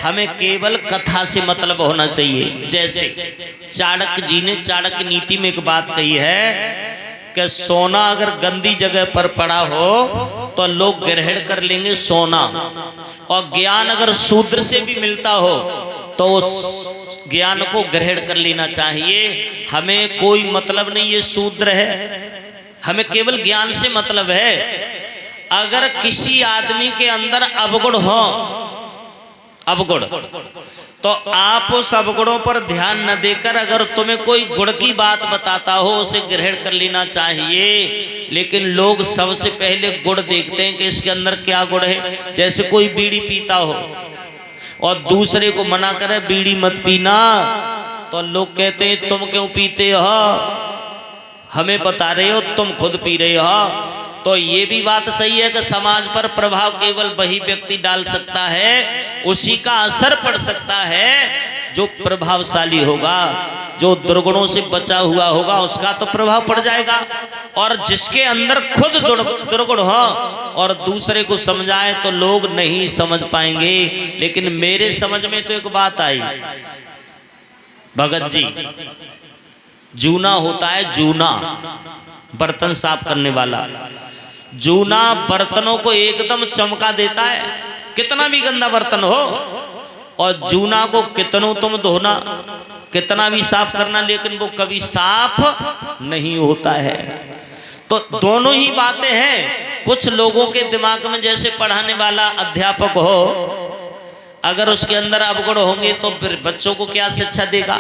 हमें केवल कथा से मतलब होना चाहिए। जैसे चाणक्य जी ने चाणक्य नीति में एक बात कही है कि सोना अगर गंदी जगह पर पड़ा हो तो लोग ग्रहण कर लेंगे सोना, और ज्ञान अगर शूद्र से भी मिलता हो तो उस ज्ञान को ग्रहण कर लेना चाहिए। हमें कोई मतलब नहीं ये शूद्र है, हमें केवल ज्ञान से मतलब है। अगर किसी आदमी के अंदर अवगुण हो, अवगुण, तो आप उस अवगुणों पर ध्यान न देकर अगर तुम्हें कोई गुण की बात बताता हो उसे ग्रहण कर लेना चाहिए। लेकिन लोग सबसे पहले गुण देखते हैं कि इसके अंदर क्या गुण है। जैसे कोई बीड़ी पीता हो और दूसरे को मना करे बीड़ी मत पीना, तो लोग कहते हैं तुम क्यों पीते हो, हमें बता रहे हो, तुम खुद पी रहे हो। तो ये भी बात सही है कि समाज पर प्रभाव केवल वही व्यक्ति डाल सकता है, उसी का असर पड़ सकता है जो प्रभावशाली होगा। जो दुर्गुणों से बचा हुआ होगा उसका तो प्रभाव पड़ जाएगा। और जिसके अंदर खुद दुर्गुण हो और दूसरे को समझाए तो लोग नहीं समझ पाएंगे। लेकिन मेरे समझ में तो एक बात आई, भगत जी, जूना होता है, जूना बर्तन साफ करने वाला, जूना बर्तनों को एकदम चमका देता है, कितना भी गंदा बर्तन हो। और जूना को कितनों तुम धोना, कितना भी साफ करना, लेकिन वो कभी साफ नहीं होता है। तो दोनों ही बातें हैं। कुछ लोगों के दिमाग में जैसे पढ़ाने वाला अध्यापक हो, अगर उसके अंदर अवगुण होंगे तो फिर बच्चों को क्या शिक्षा देगा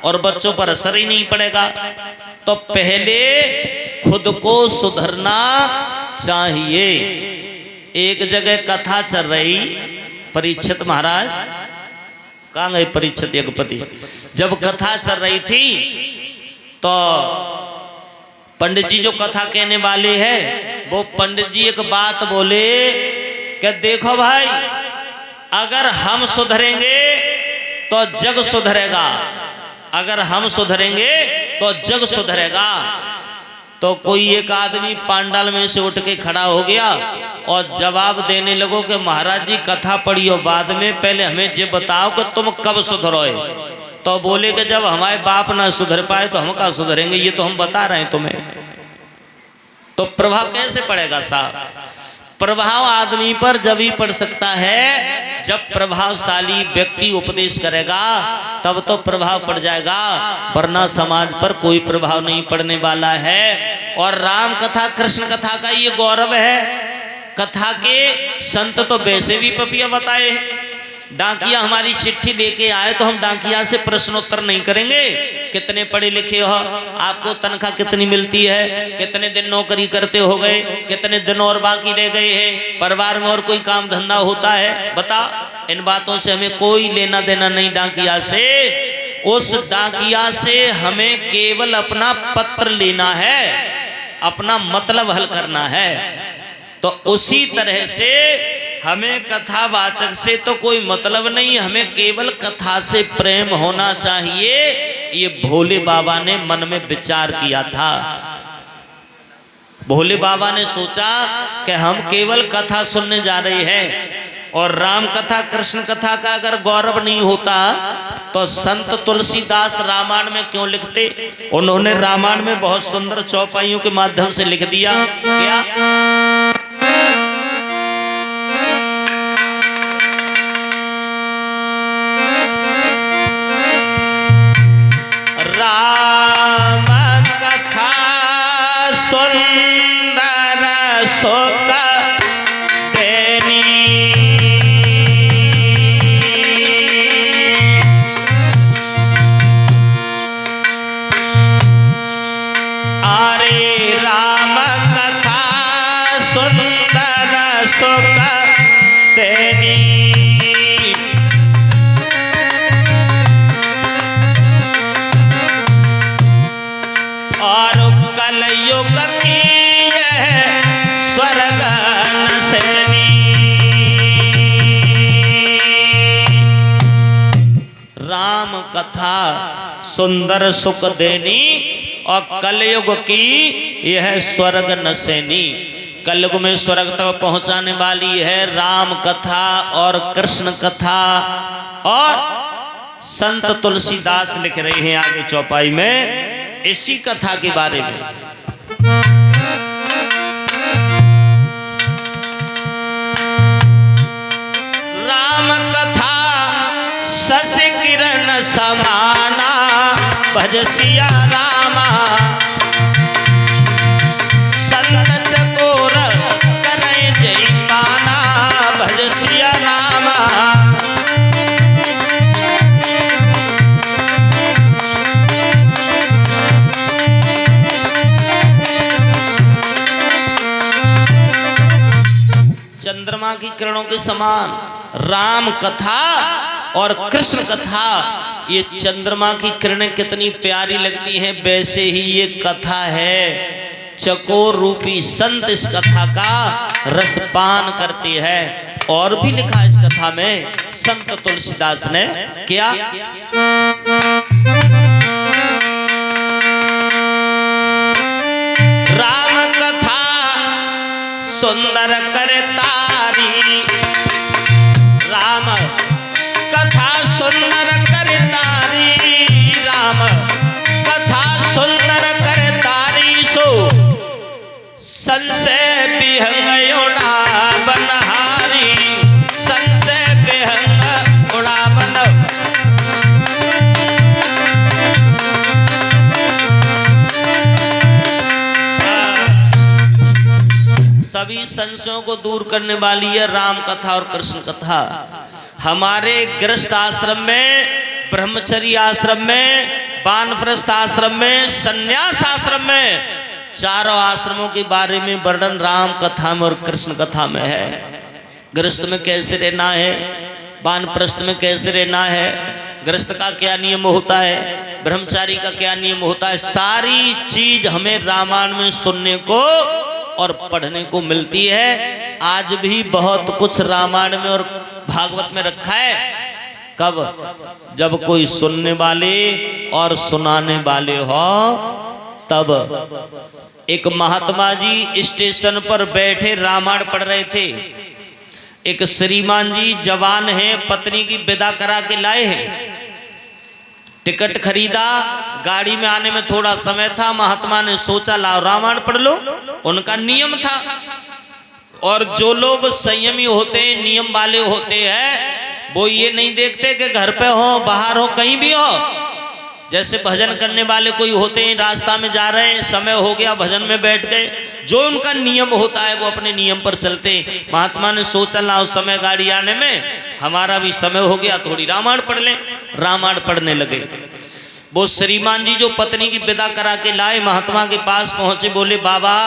और बच्चों पर असर ही नहीं पड़ेगा। तो पहले खुद को सुधरना चाहिए। एक जगह कथा चल रही, परीक्षित महाराज, कहाँ गए परीक्षित यज्ञपति, जब कथा चल रही थी तो पंडित जी जो कथा कहने वाले हैं वो पंडित जी एक बात बोले कि देखो भाई, अगर हम सुधरेंगे तो जग सुधरेगा, अगर हम सुधरेंगे तो जग सुधरेगा। तो कोई एक आदमी पांडाल में से उठ के खड़ा हो गया और जवाब देने लगो कि महाराज जी कथा पढ़ियो बाद में, पहले हमें ये बताओ कि तुम कब सुधरोए। तो बोले कि जब हमारे बाप ना सुधर पाए तो हम कहाँ सुधरेंगे, ये तो हम बता रहे हैं तुम्हें। तो प्रभाव कैसे पड़ेगा साहब? प्रभाव आदमी पर जब ही पड़ सकता है जब प्रभावशाली व्यक्ति उपदेश करेगा, तब तो प्रभाव पड़ जाएगा, वरना समाज पर कोई प्रभाव नहीं पड़ने वाला है। और राम कथा कृष्ण कथा का ये गौरव है। कथा के संत तो वैसे भी पपिया बताए। डाकिया हमारी चिट्ठी लेके आए तो हम डाकिया से प्रश्नोत्तर नहीं करेंगे, कितने पढ़े लिखे हो, आपको तनख्वाह कितनी मिलती है, कितने दिन नौकरी करते हो गए, कितने दिन और बाकी रह गए हैं, परिवार में और कोई काम धंधा होता है, बता। इन बातों से हमें कोई लेना देना नहीं डाकिया से। उस डाकिया से हमें केवल अपना पत्र लेना है, अपना मतलब हल करना है। तो उसी तरह से हमें कथावाचक से तो कोई मतलब नहीं, हमें केवल कथा से प्रेम होना चाहिए। ये भोले बाबा ने मन में विचार किया था। भोले बाबा ने सोचा कि हम केवल कथा सुनने जा रहे हैं, और राम कथा कृष्ण कथा का अगर गौरव नहीं होता तो संत तुलसीदास रामायण में क्यों लिखते। उन्होंने रामायण में बहुत सुंदर चौपाइयों के माध्यम से लिख दिया। क्या? राम कथा सुंदर सुख देनी, अरे राम कथा सुंदर सुख देनी, कलयुग की स्वर्ग नसनी। राम कथा सुंदर सुख देनी और कलयुग की यह स्वर्ग नसनी। कलयुग में स्वर्ग तक पहुंचाने वाली है राम कथा और कृष्ण कथा। और संत तुलसीदास लिख रहे हैं आगे चौपाई में इसी कथा के बारे में। राम कथा शशि किरण समाना भज सिया रामा संत चकोर करे जय पाना भज सिया रामा। चंद्रमा की किरणों के समान राम कथा और कृष्ण कथा, ये चंद्रमा की किरणें कितनी प्यारी लगती हैं, वैसे ही ये कथा है। चकोर रूपी संत इस कथा का रसपान करते हैं। और भी लिखा इस कथा में संत तुलसीदास ने क्या, राम कथा सुंदर करे तारी, राम कथा सुंदर करे तारी, राम कथा सुंदर करे तारी। सो संशय विहंग उड़ा बनहारी, संशय विहंग उड़ा बन। सभी संशयों को दूर करने वाली है राम कथा और कृष्ण कथा। हमारे गृहस्थ आश्रम में, ब्रह्मचर्य आश्रम में, वानप्रस्थ आश्रम में, संन्यास आश्रम में, चारों आश्रमों के बारे में वर्णन राम कथा में और कृष्ण कथा में है। गृहस्थ में कैसे रहना है, वानप्रस्थ में कैसे रहना है, गृहस्थ का क्या नियम होता है, ब्रह्मचारी का क्या नियम होता है, सारी चीज हमें रामायण में सुनने को और पढ़ने को मिलती है। आज भी बहुत कुछ रामायण में और भागवत में रखा है। कब? जब कोई सुनने वाले और सुनाने वाले हो तब। एक महात्मा जी स्टेशन पर बैठे रामायण पढ़ रहे थे। एक श्रीमान जी जवान है, पत्नी की विदा करा के लाए हैं। टिकट खरीदा, गाड़ी में आने में थोड़ा समय था, महात्मा ने सोचा लाओ रामायण पढ़ लो। उनका नियम था। और जो लोग संयमी होते हैं, नियम वाले होते हैं, वो ये नहीं देखते कि घर पे हो, बाहर हो, कहीं भी हो। जैसे भजन करने वाले कोई होते हैं, रास्ता में जा रहे हैं, समय हो गया, भजन में बैठ गए, जो उनका नियम होता है वो अपने नियम पर चलते। महात्मा ने सोचा लाओ समय गाड़ी आने में, हमारा भी समय हो गया, थोड़ी रामायण पढ़ लें। रामायण पढ़ने लगे। वो श्रीमान जी जो पत्नी की विदा करा के लाए, महात्मा के पास पहुंचे, बोले बाबा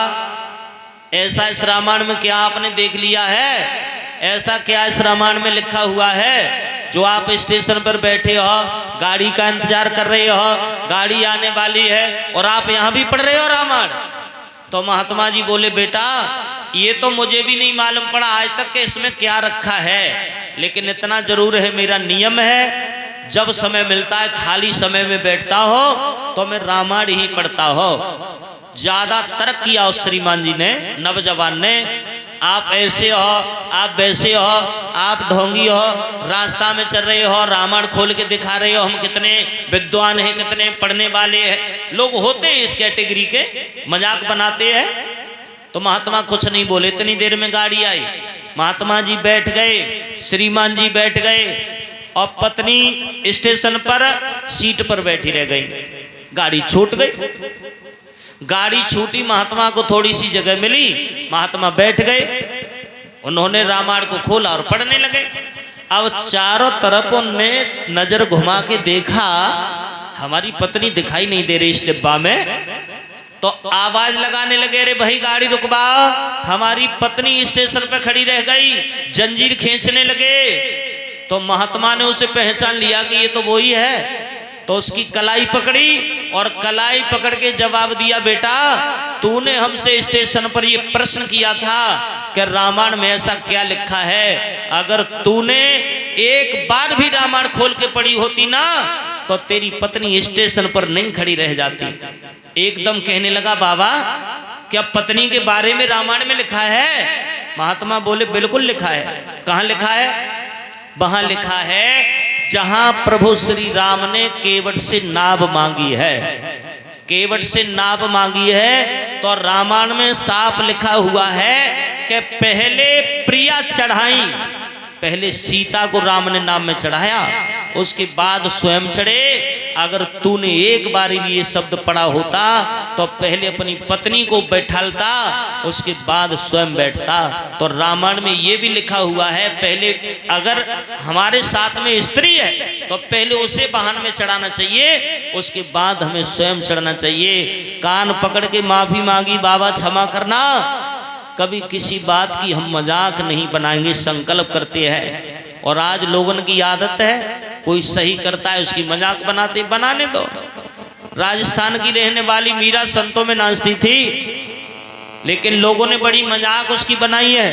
ऐसा इस रामायण में क्या आपने देख लिया है, ऐसा क्या इस रामायण में लिखा हुआ है जो आप स्टेशन पर बैठे हो, गाड़ी का इंतजार कर रहे हो, गाड़ी आने वाली है और आप यहाँ भी पढ़ रहे हो रामायण। तो महात्मा जी बोले बेटा ये तो मुझे भी नहीं मालूम पड़ा आज तक कि इसमें क्या रखा है, लेकिन इतना जरूर है मेरा नियम है, जब समय मिलता है खाली समय में बैठता हो तो मैं रामायण ही पढ़ता हो। ज्यादा तर्क किया उस श्रीमान जी ने, नवजवान ने। आप ऐसे हो, आप वैसे हो, आप ढोंगी हो, रास्ता में चल रहे हो, रामायण खोल के दिखा रहे हो, हम कितने विद्वान हैं, कितने पढ़ने वाले हैं। लोग होते हैं इस कैटेगरी के, मजाक बनाते हैं। तो महात्मा कुछ नहीं बोले। इतनी देर में गाड़ी आई, महात्मा जी बैठ गए, श्रीमान जी बैठ गए और पत्नी स्टेशन पर सीट पर बैठी रह गई। गाड़ी छूट गई। गाड़ी छूटी, महात्मा को थोड़ी सी जगह मिली, महात्मा बैठ गए, उन्होंने रामायण को खोला और पढ़ने लगे। अब चारों तरफ उन्होंने नजर घुमा के देखा, हमारी पत्नी दिखाई नहीं दे रही इस डिब्बा में। तो आवाज लगाने लगे, अरे भाई गाड़ी रुकवा, हमारी पत्नी स्टेशन पर खड़ी रह गई। जंजीर खींचने लगे। तो महात्मा ने उसे पहचान लिया कि ये तो वही है। तो उसकी कलाई पकड़ी और कलाई पकड़ के जवाब दिया, बेटा तूने हमसे स्टेशन पर ये प्रश्न किया था कि रामायण में ऐसा क्या लिखा है। अगर तूने एक बार भी रामायण खोल के पढ़ी होती ना तो तेरी पत्नी स्टेशन पर नहीं खड़ी रह जाती। एकदम कहने लगा, बाबा क्या पत्नी के बारे में रामायण में लिखा है? महात्मा बोले बिल्कुल लिखा है। कहाँ लिखा है? वहां लिखा है जहां प्रभु श्री राम ने केवट से नाव मांगी है, केवट से नाव मांगी है, तो रामायण में साफ लिखा हुआ है कि पहले प्रिया चढ़ाई, पहले सीता को राम ने नाम में चढ़ाया, उसके बाद स्वयं चढ़े। अगर तूने एक बार भी ये शब्द पढ़ा होता तो पहले अपनी पत्नी को बैठालता, उसके बाद स्वयं बैठता। तो रामायण में ये भी लिखा हुआ है पहले अगर हमारे साथ में स्त्री है तो पहले उसे वाहन में चढ़ाना चाहिए, उसके बाद हमें स्वयं चढ़ना चाहिए। कान पकड़ के माफी मांगी, बाबा क्षमा करना, कभी किसी बात की हम मजाक नहीं बनाएंगे, संकल्प करते हैं। और आज लोगों की आदत है कोई सही करता है उसकी मजाक बनाते, बनाने दो। राजस्थान की रहने वाली मीरा संतों में नाचती थी, लेकिन लोगों ने बड़ी मजाक उसकी बनाई है,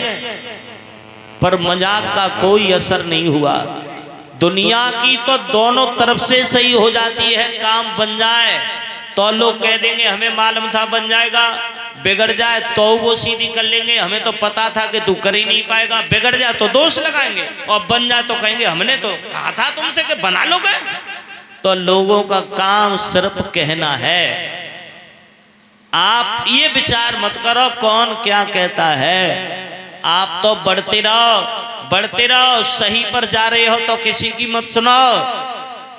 पर मजाक का कोई असर नहीं हुआ। दुनिया की तो दोनों तरफ से सही हो जाती है, काम बन जाए तो लोग कह देंगे हमें मालूम था बन जाएगा, बिगड़ जाए तो वो सीधी कर लेंगे, हमें तो पता था कि तू कर ही नहीं पाएगा, बिगड़ जाए तो दोष लगाएंगे, और बन जाए तो कहेंगे हमने तो कहा था तुमसे कि बना लोगे। तो लोगों का काम सिर्फ कहना है। आप ये विचार मत करो कौन क्या कहता है, आप तो बढ़ते रहो, बढ़ते रहो। सही पर जा रहे हो तो किसी की मत सुनो,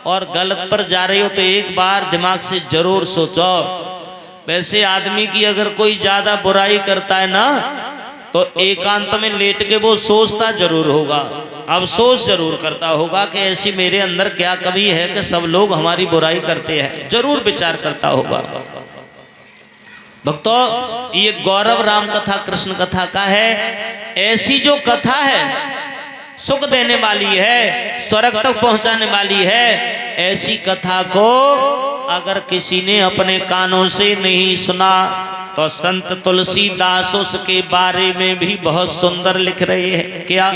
और गलत पर जा रहे हो तो एक बार दिमाग से जरूर सोचो। वैसे आदमी की अगर कोई ज्यादा बुराई करता है ना तो एकांत में लेट के वो सोचता जरूर होगा, अफसोस जरूर करता होगा कि ऐसी मेरे अंदर क्या कमी है कि सब लोग हमारी बुराई करते हैं, जरूर विचार करता होगा। भक्तों, ये गौरव राम कथा कृष्ण कथा का है। ऐसी जो कथा है सुख देने वाली है, स्वर्ग तक पहुंचाने वाली है, ऐसी कथा को अगर किसी ने अपने कानों से नहीं सुना तो संत तुलसीदास उसके बारे में भी बहुत सुंदर लिख रहे हैं। क्या?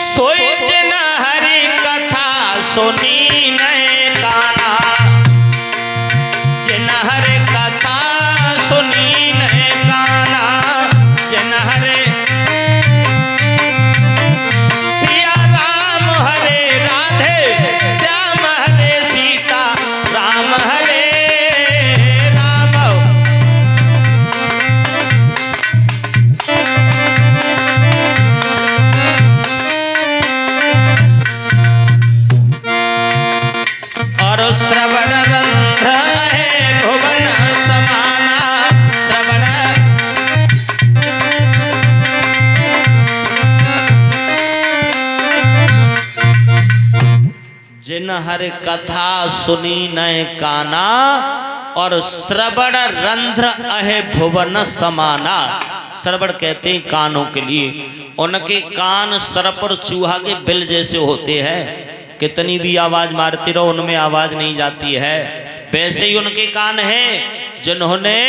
सोई जन हरि कथा सुनी नए काना, जिन हरि कथा सुनी नए काना, जिन हरि श्रवण रंध्र है भुवन समाना, श्रवण जिन हर कथा सुनी नए काना, और श्रवण रंध्र अहे भुवन समाना। श्रवण कहते हैं कानों के लिए, उनके कान सर पर चूहा के बिल जैसे होते हैं, कितनी भी आवाज मारती रहो उनमें आवाज नहीं जाती है। वैसे ही उनके कान हैं जिन्होंने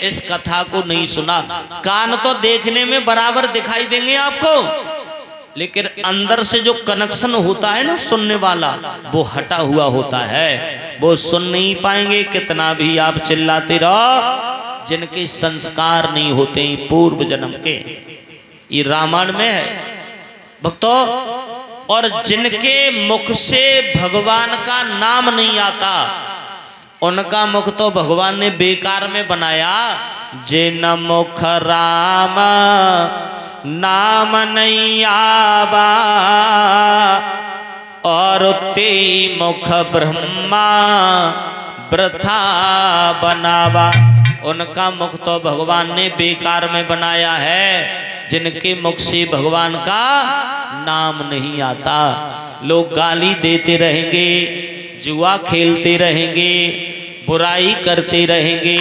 इस कथा को नहीं सुना। कान तो देखने में बराबर दिखाई देंगे आपको, लेकिन अंदर से जो कनेक्शन होता है ना सुनने वाला, वो हटा हुआ होता है, वो सुन नहीं पाएंगे कितना भी आप चिल्लाते रहो। जिनके संस्कार नहीं होते पूर्व जन्म के, ये रामायण में है भक्तों। और जिनके मुख से भगवान का नाम नहीं आता, उनका मुख तो भगवान ने बेकार में बनाया। जिन मुख राम नाम नहीं आवा, और ते मुख ब्रह्मा वृथा बनावा। उनका मुख तो भगवान ने बेकार में बनाया है, जिनके मुख से भगवान का नाम नहीं आता। लोग गाली देते रहेंगे, जुआ खेलते रहेंगे, बुराई करते रहेंगे,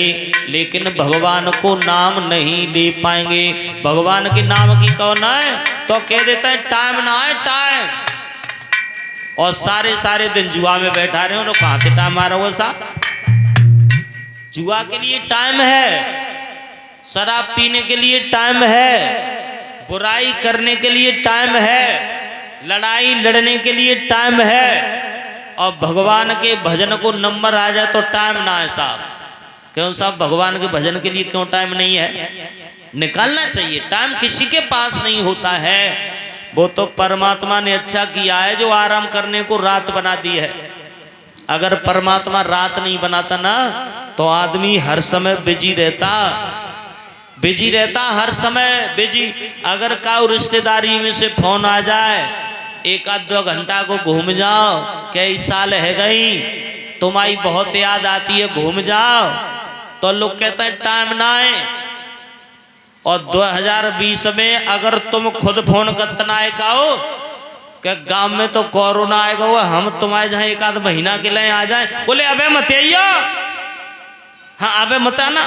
लेकिन भगवान को नाम नहीं ले पाएंगे। भगवान के नाम की कौन है तो कह देता है टाइम ना है टाइम, और सारे दिन जुआ में बैठा रहे हो तो कहाँ से टाइम आ रहा हो सा। जुआ के लिए टाइम है, शराब पीने के लिए टाइम है, बुराई करने के लिए टाइम है, लड़ाई लड़ने के लिए टाइम है, और भगवान के भजन को नंबर आ जाए तो टाइम ना है साहब। क्यों साहब, भगवान के भजन के लिए क्यों टाइम नहीं है? निकालना चाहिए टाइम, किसी के पास नहीं होता है। वो तो परमात्मा ने अच्छा किया है जो आराम करने को रात बना दी है। अगर परमात्मा रात नहीं बनाता ना तो आदमी हर समय बिजी रहता हर समय बिजी। अगर काऊ रिश्तेदारी में से फोन आ जाए, एक आध 2 घंटा को घूम जाओ, कई साल है गई, तुम्हारी बहुत याद आती है, घूम जाओ, तो लोग कहते हैं टाइम ना है। और 2020 में अगर तुम खुद फोन करतना है काओ कि गांव में तो कोरोना आएगा, वो हम तुम्हारे जहाँ एक आध महीना के लिए आ जाए, बोले अबे मत आइयो, हाँ अबे मत आना।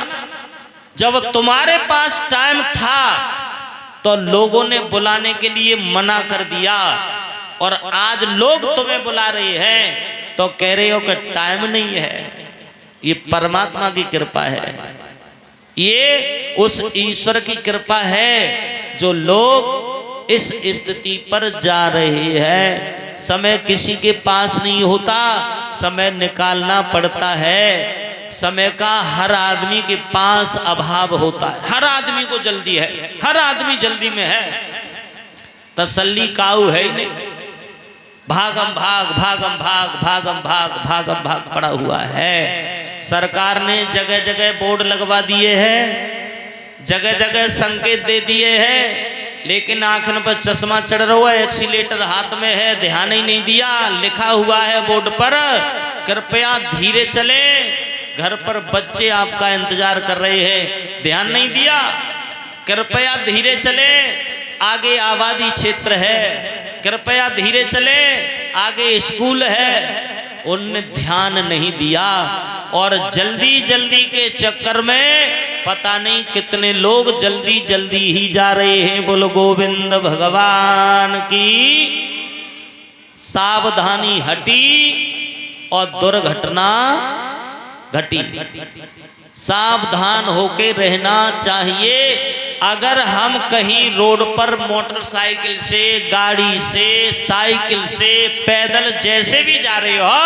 जब तुम्हारे पास टाइम था तो लोगों ने बुलाने के लिए मना कर दिया, और आज लोग तुम्हें बुला रहे हैं तो कह रहे हो कि टाइम नहीं है। ये परमात्मा की कृपा है, ये उस ईश्वर की कृपा है जो लोग इस स्थिति पर जा रहे हैं। समय किसी के पास नहीं होता, समय निकालना पड़ता है। समय का हर आदमी के पास अभाव होता है, हर आदमी को जल्दी है, हर आदमी जल्दी में है, तसल्ली काऊ है ही नहीं। भागम भाग भागम भाग भागम भाग भागम भाग पड़ा हुआ है। सरकार ने जगह जगह बोर्ड लगवा दिए हैं, जगह जगह संकेत दे दिए हैं, लेकिन आंखन पर चश्मा चढ़ रहा है, एक्सीलेटर हाथ में है, ध्यान ही नहीं दिया। लिखा हुआ है बोर्ड पर कृपया धीरे चले, घर पर बच्चे आपका इंतजार कर रहे हैं, ध्यान नहीं दिया। कृपया धीरे चले, आगे आबादी क्षेत्र है, कृपया धीरे चले, आगे स्कूल है, उनने ध्यान नहीं दिया। और जल्दी जल्दी के चक्कर में पता नहीं कितने लोग जल्दी जल्दी ही जा रहे हैं। बोलो गोविंद भगवान की। सावधानी हटी और दुर्घटना घटी। सावधान होके रहना चाहिए। अगर हम कहीं रोड पर मोटरसाइकिल से, गाड़ी से, साइकिल से, पैदल जैसे भी जा रहे हो,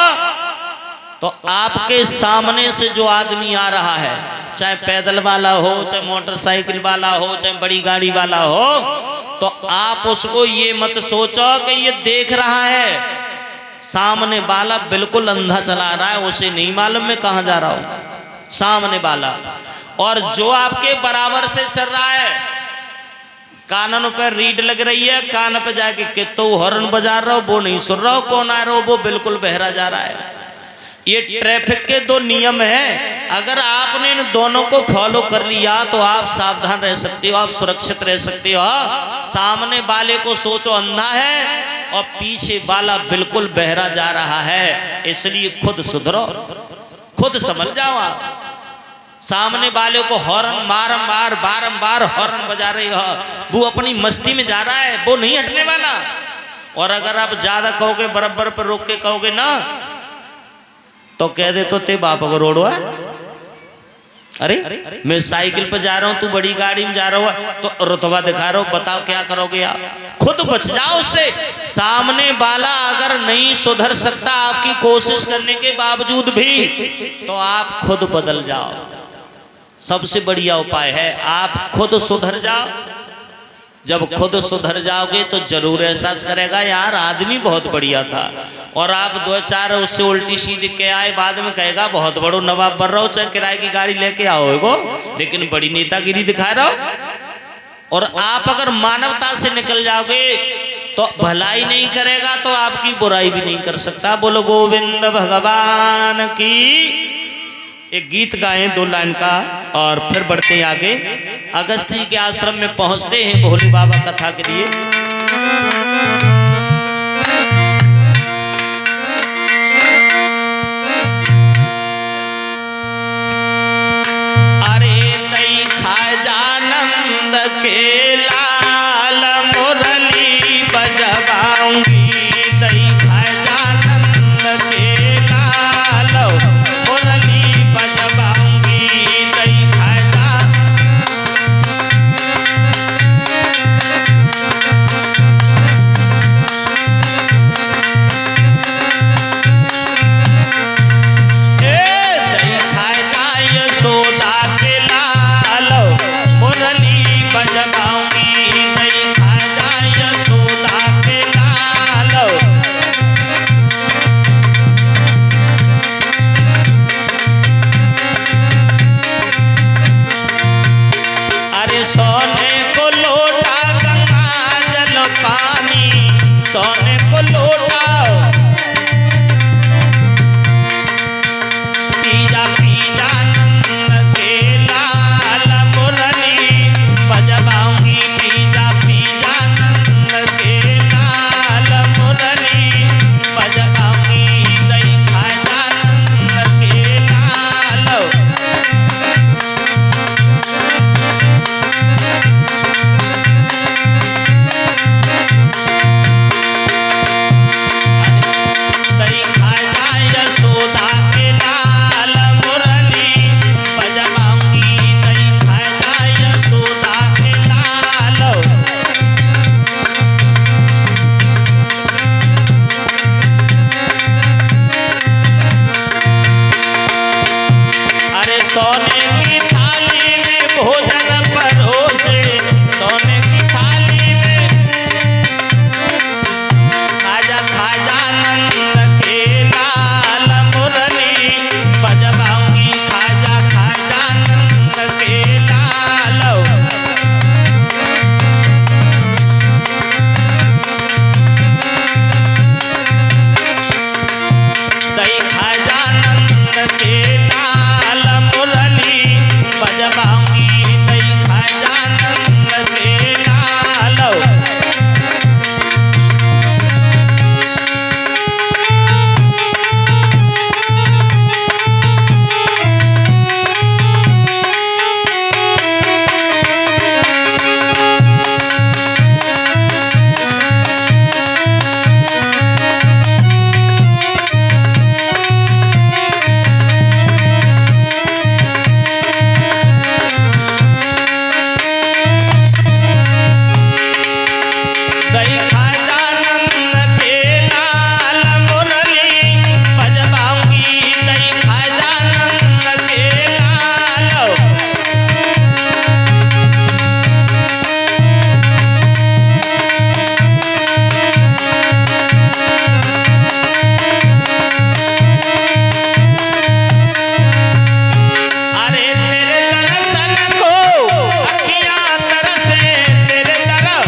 तो आपके सामने से जो आदमी आ रहा है, चाहे पैदल वाला हो, चाहे मोटरसाइकिल वाला हो, चाहे बड़ी गाड़ी वाला हो, तो आप उसको ये मत सोचो कि ये देख रहा है। सामने वाला बिल्कुल अंधा चला रहा है, उसे नहीं मालूम मैं कहाँ जा रहा हूँ, सामने वाला। और जो आपके बराबर से चल रहा है, कानों पर रीड लग रही है, कान पे जाके कितो हॉर्न बजा रहा हो, वो नहीं सुन रहा हो कौन आ रहा हो, वो बिल्कुल बहरा जा रहा है। ये ट्रैफिक के 2 नियम हैं। अगर आपने इन दोनों को फॉलो कर लिया तो आप सावधान रह सकते हो, आप सुरक्षित रह सकते हो। सामने वाले को सोचो अंधा है और पीछे वाला बिल्कुल बहरा जा रहा है, इसलिए खुद सुधरो, खुद समझ जाओ। आप सामने वाले को हॉर्न बारंबार हॉर्न बजा रहे हो, वो अपनी मस्ती में जा रहा है, वो नहीं हटने वाला। और अगर आप ज्यादा कहोगे, बराबर पर रोक के कहोगे ना, तो कह दे तो ते बाप को रोड है। अरे मैं साइकिल पर जा रहा हूं, तू बड़ी गाड़ी में जा रहा है, तो रुतबा दिखा रहा हूं, बताओ क्या करोगे आप? खुद बच जाओ उससे। सामने वाला अगर नहीं सुधर सकता आपकी कोशिश करने के बावजूद भी, तो आप खुद बदल जाओ। सबसे बढ़िया उपाय है आप खुद सुधर जाओ। जब खुद सुधर जाओगे तो जरूर एहसास करेगा यार आदमी बहुत बढ़िया था। और आप 2-4 उससे उल्टी सीधी के आए, बाद में कहेगा बहुत बड़ो नवाब बन रहा हो, चाहे किराए की गाड़ी लेके आओगे, लेकिन बड़ी नेतागिरी दिखा रहा हो। और आप अगर मानवता से निकल जाओगे तो भलाई नहीं करेगा तो आपकी बुराई भी नहीं कर सकता। बोलो गोविंद भगवान की। एक गीत गाएं 2 लाइन का और फिर बढ़ते हैं आगे। अगस्ती के आश्रम में पहुंचते हैं भोले बाबा कथा के लिए। अरे तई खाजानंद के लाल मुरली बजवाऊंगी, तई खाजानंद के लाल मुरली बजवाऊंगी, तई खाजा। सोने को लोटा पीजा पीजा नंद के लाल मुरली बजवाऊंगी पीजा पीजा नंद के लाल मुरली बजवाऊंगी दही खाजा नंद के लाल। दही खाजा यशोदा के लाल मुरली बजवाऊंगी दही खाजा यशोदा के लाल। अरे सोने की थाली में भोजन परोसे सोने की थाली में खाजा खाजा नंद के लाल मुरली बजवाऊंगी खाजा खाजा नंद के लाल। दही खाजा नंद के लाल मुरली बजवाऊंगी दही खाजा नंद के लाल। दही खाजा नंद के लाल मुरली बजवाऊंगी दही खाजा नंद के लाल। अरे तेरे दर्शन को अखियां तरसे तेरे तरफ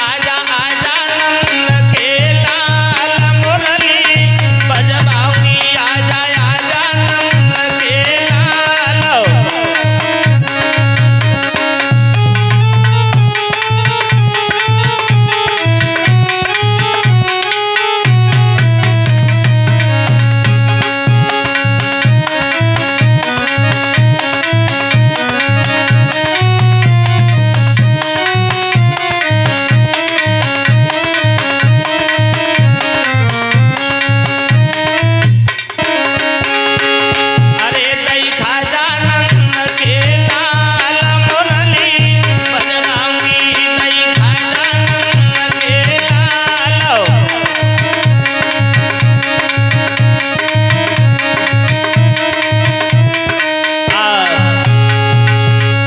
आजा आजा नंद के लाल मुरली बजवाऊंगी आजा आजा नंद के लाल। अरे दही खाजा नंद के लाल मुरली बजवाऊंगी दही खाजा नंद के लाल।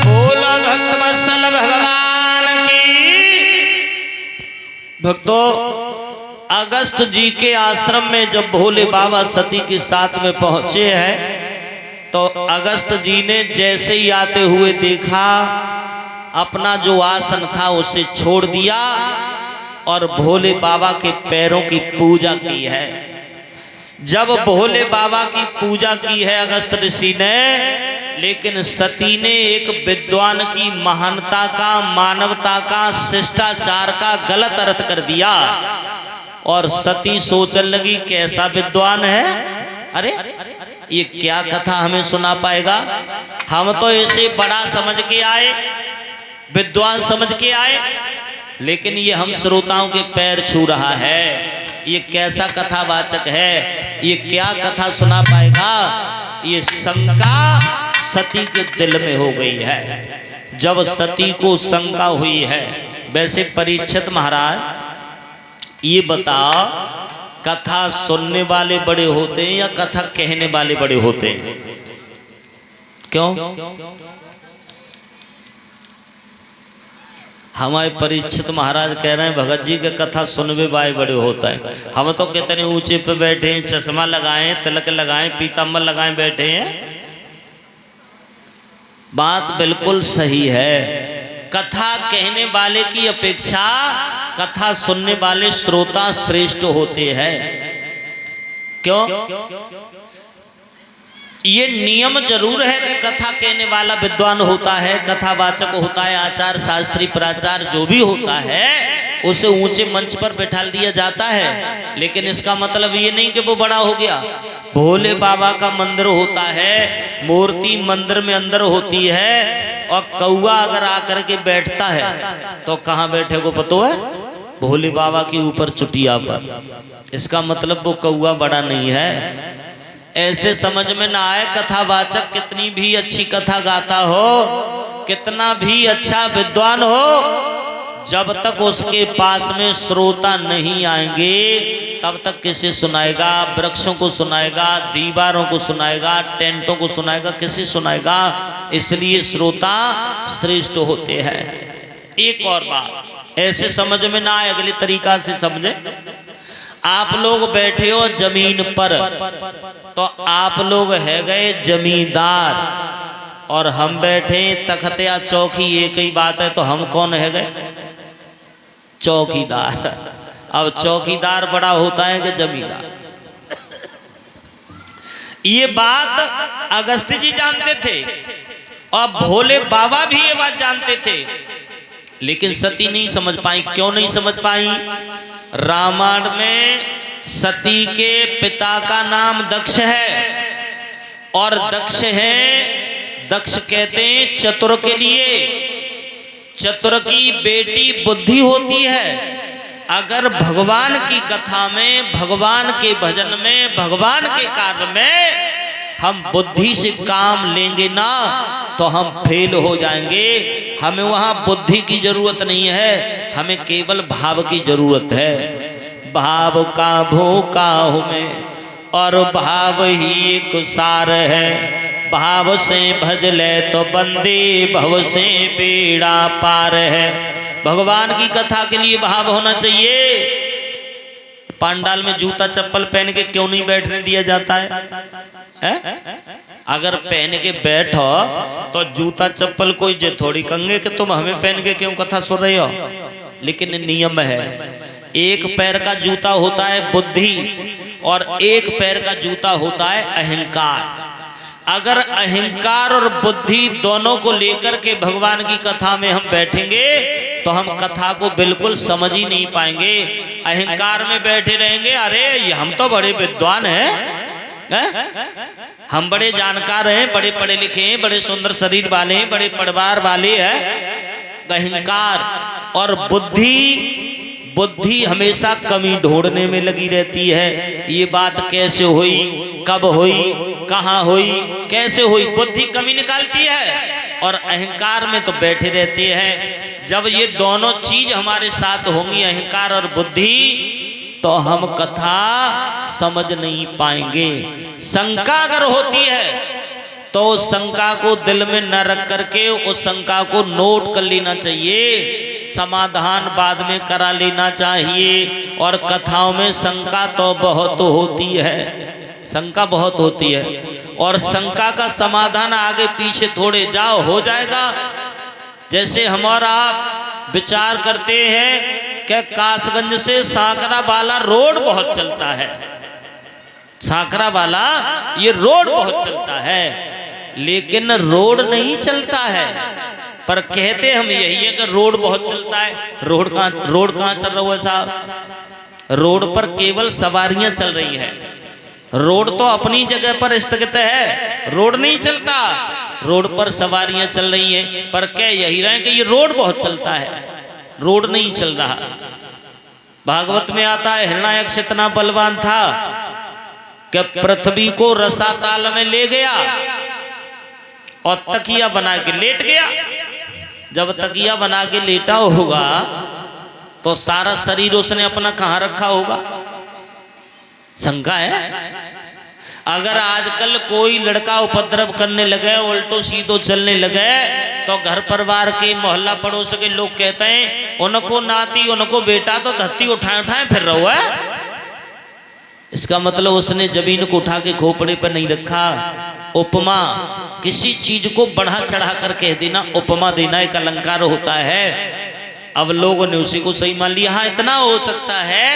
बोलो भक्त वत्सल भगवान की। भक्तों, अगस्त जी के आश्रम में जब भोले बाबा सती के साथ में पहुंचे हैं तो अगस्त जी ने जैसे ही आते हुए देखा अपना जो आसन था उसे छोड़ दिया और भोले बाबा के पैरों की पूजा की है। जब भोले बाबा की पूजा की है अगस्त ऋषि ने, लेकिन सती ने एक विद्वान की महानता का, मानवता का, शिष्टाचार का गलत अर्थ कर दिया और सती सोचने लगी कैसा विद्वान है, अरे ये क्या कथा हमें सुना पाएगा। हम तो इसे बड़ा समझ के आए, विद्वान समझ के आए, लेकिन ये हम श्रोताओं के पैर छू रहा है। ये कैसा कथावाचक है, ये क्या कथा सुना पाएगा। ये शंका सती के दिल में हो गई है। जब सती को शंका हुई है, वैसे परीक्षित महाराज ये बताओ, कथा सुनने वाले बड़े होते हैं या कथा कहने वाले बड़े होते हैं? क्यों? हमारे परीक्षित महाराज कह रहे हैं भगत जी के कथा सुनवे वाले बड़े होता है। हम तो कितने ऊंचे पे बैठे हैं, चश्मा लगाए, तिलक लगाए, पीताम्बर लगाए बैठे हैं। बात बिल्कुल सही है, कथा कहने वाले की अपेक्षा कथा सुनने वाले श्रोता श्रेष्ठ होते हैं। क्यों? ये नियम जरूर है कि कथा कहने वाला विद्वान होता है, कथावाचक होता है, आचार्य शास्त्री प्राचार्य जो भी होता है उसे ऊंचे मंच पर बैठा दिया जाता है, लेकिन इसका मतलब ये नहीं कि वो बड़ा हो गया। भोले बाबा का मंदिर होता है, मूर्ति मंदिर में अंदर होती है, और कौआ अगर आकर के बैठता है तो कहाँ बैठे को पता है? भोले बाबा के ऊपर चुटिया पर। इसका मतलब वो कौआ बड़ा नहीं है। ऐसे समझ में ना आए, कथावाचक कितनी भी अच्छी कथा गाता हो, कितना भी अच्छा विद्वान हो, जब तक उसके पास में श्रोता नहीं आएंगे तब तक किसे सुनाएगा? वृक्षों को सुनाएगा, दीवारों को सुनाएगा, टेंटों को सुनाएगा, किसे सुनाएगा? इसलिए श्रोता श्रेष्ठ होते हैं। एक और बात ऐसे समझ में ना आए, अगले तरीका से समझे। आप लोग बैठे हो जमीन पर, तो आप लोग है गए जमींदार, और हम बैठे तख्त या चौकी, एक ही बात है, तो हम कौन है गए? चौकीदार। अब चौकीदार बड़ा होता है कि जमींदार? ये बात अगस्त्य जी जानते थे और भोले बाबा भी ये बात जानते थे, लेकिन सती नहीं समझ पाई। क्यों नहीं समझ पाई? रामायण में सती के पिता का नाम दक्ष है, और दक्ष है, दक्ष कहते हैं चतुर के लिए। चतुर की बेटी बुद्धि होती है। अगर भगवान की कथा में, भगवान के भजन में, भगवान के कार्य में हम बुद्धि से काम लेंगे ना तो हम फेल हो जाएंगे। हमें वहां बुद्धि की जरूरत नहीं है, हमें केवल भाव की जरूरत है। भाव का भूखा हूं मैं और भाव ही एक सार है। भाव से भज ले तो बंदे भव से बेड़ा पार है। भगवान की कथा के लिए भाव होना चाहिए। पंडाल में जूता चप्पल पहन के क्यों नहीं बैठने दिया जाता है? अगर पहन के बैठो तो जूता चप्पल कोई जे थोड़ी कंगे कि तुम हमें पहन के क्यों कथा सुन रहे हो। लेकिन नियम है, एक पैर का जूता होता है बुद्धि और एक पैर का जूता होता है अहंकार। अगर अहंकार और बुद्धि दोनों को लेकर के भगवान की कथा में हम बैठेंगे तो हम कथा को बिल्कुल समझ ही नहीं पाएंगे। अहंकार में बैठे रहेंगे, अरे ये हम तो बड़े विद्वान हैं, हम बड़े जानकार हैं, बड़े पढ़े लिखे हैं, बड़े सुंदर शरीर वाले हैं, बड़े परिवार वाले हैं। अहंकार और बुद्धि हमेशा कमी ढूंढने में लगी रहती है। ये बात कैसे हुई, कब हुई, कहाँ हुई, कैसे हुई, बुद्धि कमी निकालती है। और अहंकार में तो बैठे रहते हैं। जब ये दोनों चीज हमारे साथ होंगी, अहंकार और बुद्धि, तो हम कथा समझ नहीं पाएंगे। शंका अगर होती है तो उस शंका को दिल में न रख करके उस शंका को नोट कर लेना चाहिए, समाधान बाद में करा लेना चाहिए। और कथाओं में शंका तो बहुत होती है, शंका बहुत होती है, और शंका का समाधान आगे पीछे थोड़े जाओ हो जाएगा। जैसे हमारा आप विचार करते हैं कि कासगंज से सांकरा वाला रोड बहुत चलता है, सांकरा वाला ये रोड बहुत चलता है, लेकिन रोड नहीं चलता है। पर कहते हम यही है कि रोड बहुत चलता है। रोड कहाँ चल रहा है साहब? रोड पर केवल सवारियां चल रही हैं। रोड तो अपनी जगह पर स्थगित है, रोड नहीं चलता। रोड पर सवारियां चल रही हैं, पर कह यही रहे कि ये रोड बहुत चलता है, रोड नहीं चल रहा। भागवत में आता है हिरण्याक्ष इतना बलवान था कि पृथ्वी को रसाताल में ले गया और तकिया बना के लेट गया। जब तकिया बना के लेटा होगा तो सारा शरीर उसने अपना कहाँ रखा होगा? शंका है। अगर आजकल कोई लड़का उपद्रव करने लगे, उल्टो सीधो चलने लगे, तो घर परिवार के मोहल्ला पड़ोस के लोग कहते हैं उनको नाती उनको बेटा तो धरती उठाए उठाए फिर रहा है। इसका मतलब उसने जमीन को उठा के खोपड़े पर नहीं रखा। उपमा किसी चीज को बढ़ा चढ़ा कर कह देना, उपमा देना एक अलंकार होता है। अब लोगों ने उसी को सही मान लिया। हाँ, इतना हो सकता है,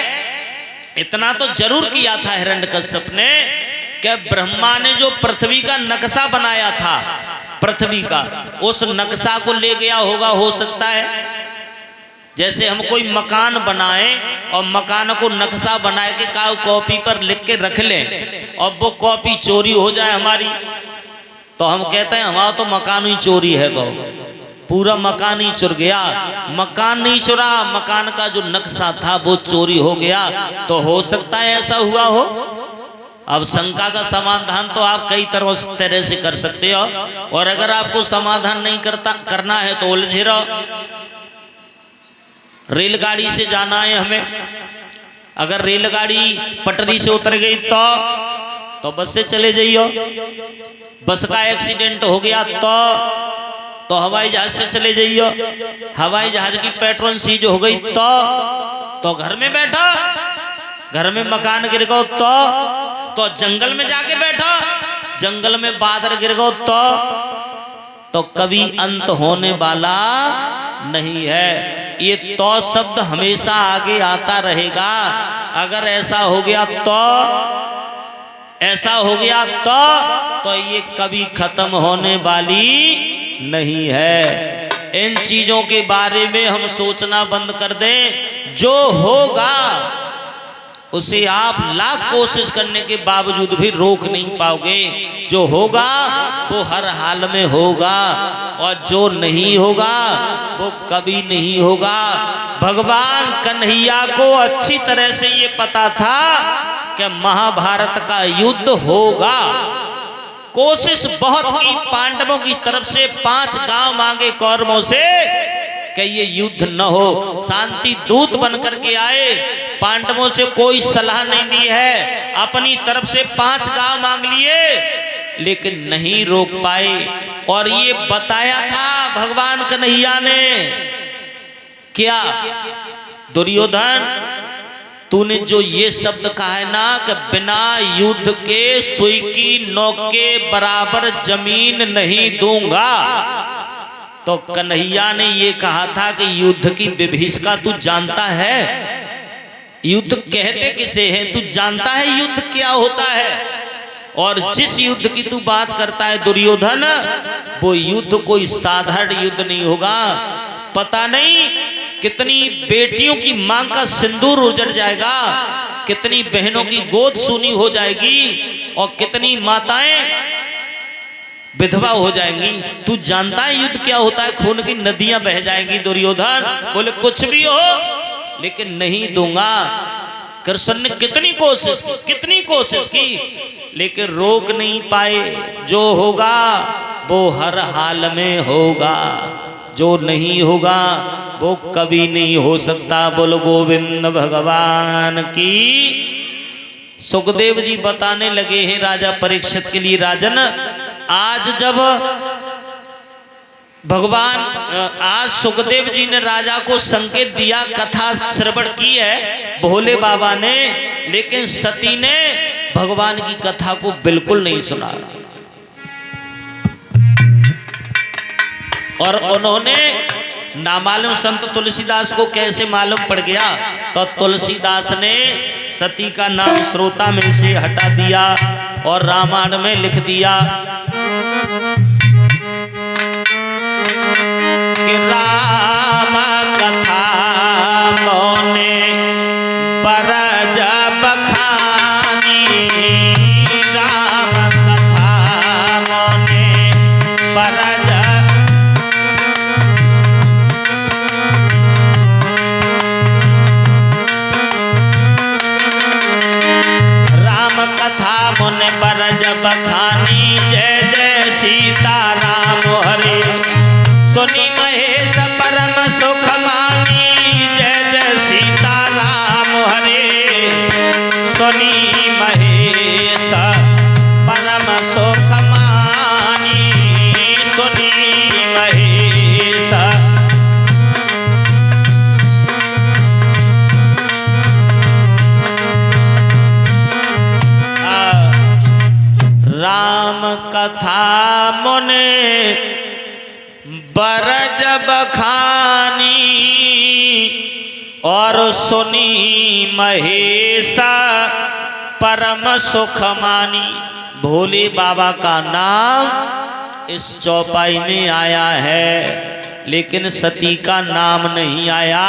इतना तो जरूर किया था हिरण्यकश्यप ने कि ब्रह्मा ने जो पृथ्वी का नक्शा बनाया था, पृथ्वी का, उस नक्शा को ले गया होगा। हो सकता है जैसे हम कोई मकान बनाएं और मकान को नक्शा बना के कॉपी पर लिख के रख लें और वो कॉपी चोरी हो जाए हमारी, तो हम कहते हैं हमारा तो मकान ही चोरी है, गो पूरा मकान ही चुर गया। मकान नहीं चुरा, मकान का जो नक्शा था वो चोरी हो गया। तो हो सकता है ऐसा हुआ हो। अब शंका का समाधान तो आप कई तरह से कर सकते हो, और अगर आपको समाधान नहीं करना है तो उलझे रहो। रेलगाड़ी से जाना है हमें, अगर रेलगाड़ी पटरी से उतर गई तो बस से चले जाइयो। बस का एक्सीडेंट हो गया तो हवाई जहाज से चले जाइयो। हवाई जहाज की पेट्रोल सीज हो गई तो घर में बैठो। घर में मकान गिर गो तो जंगल में जाके बैठो। जंगल में बादल गिर गो तो कभी अंत होने वाला नहीं है। ये तो शब्द हमेशा आगे आता रहेगा। अगर ऐसा हो गया तो ये कभी खत्म होने वाली नहीं है। इन चीजों के बारे में हम सोचना बंद कर दें। जो होगा उसे आप लाख कोशिश करने के बावजूद भी रोक नहीं पाओगे। जो होगा वो हर हाल में होगा, और जो नहीं होगा वो कभी नहीं होगा। भगवान कन्हैया को अच्छी तरह से ये पता था कि महाभारत का युद्ध होगा। कोशिश बहुत की पांडवों की तरफ से, 5 गांव मांगे कौरवों से कि ये युद्ध न हो। शांति दूत बन करके आए, पांडवों से कोई सलाह नहीं दी है, अपनी तरफ से 5 गांव मांग लिए, लेकिन नहीं रोक पाए। और ये बताया था भगवान कन्हैया ने, क्या दुर्योधन तूने जो ये शब्द कहा है ना कि बिना युद्ध के सुई की नोक के बराबर जमीन नहीं दूंगा, तो कन्हैया ने ये कहा था कि युद्ध की विभीषिका तू जानता है? युद्ध कहते किसे हैं? तू जानता है युद्ध क्या होता है? और जिस युद्ध की तू बात करता है दुर्योधन, वो युद्ध कोई साधारण युद्ध नहीं होगा। पता नहीं कितनी बेटियों की मांग का सिंदूर उजड़ जाएगा, कितनी बहनों की गोद सूनी हो जाएगी, और कितनी माताएं विधवा हो जाएंगी। तू जानता है युद्ध क्या होता है? खून की नदियां बह जाएंगी। दुर्योधन बोले कुछ भी हो लेकिन नहीं दूंगा। कृष्ण ने कितनी कोशिश की लेकिन रोक नहीं पाए। जो होगा वो हर हाल में होगा, जो नहीं होगा वो कभी नहीं हो सकता। बोलो गोविंद भगवान की। सुखदेव जी बताने लगे हैं राजा परीक्षित के लिए, राजन आज जब भगवान, आज सुखदेव जी ने राजा को संकेत दिया, कथा श्रवण की है भोले बाबा ने, लेकिन सती ने भगवान की कथा को बिल्कुल नहीं सुना। और उन्होंने नामालूम संत तुलसीदास को कैसे मालूम पड़ गया, तो तुलसीदास ने सती का नाम श्रोता में से हटा दिया और रामायण में लिख दिया कि राम कथा मोने बरज बखानी, राम कथा मोने बरज। राम कथा मुने बरज बखानी, जय जय सीता राम हरे। सुनी महेश परम सुख मानी, जय जय सीता राम हरे। सुनी महेश परम सुख मानी, सुनी महेश। राम कथा मुन जब खानी और सुनी महेशा परम सुख मानी। भोले बाबा का नाम इस चौपाई में आया है, लेकिन सती का नाम नहीं आया।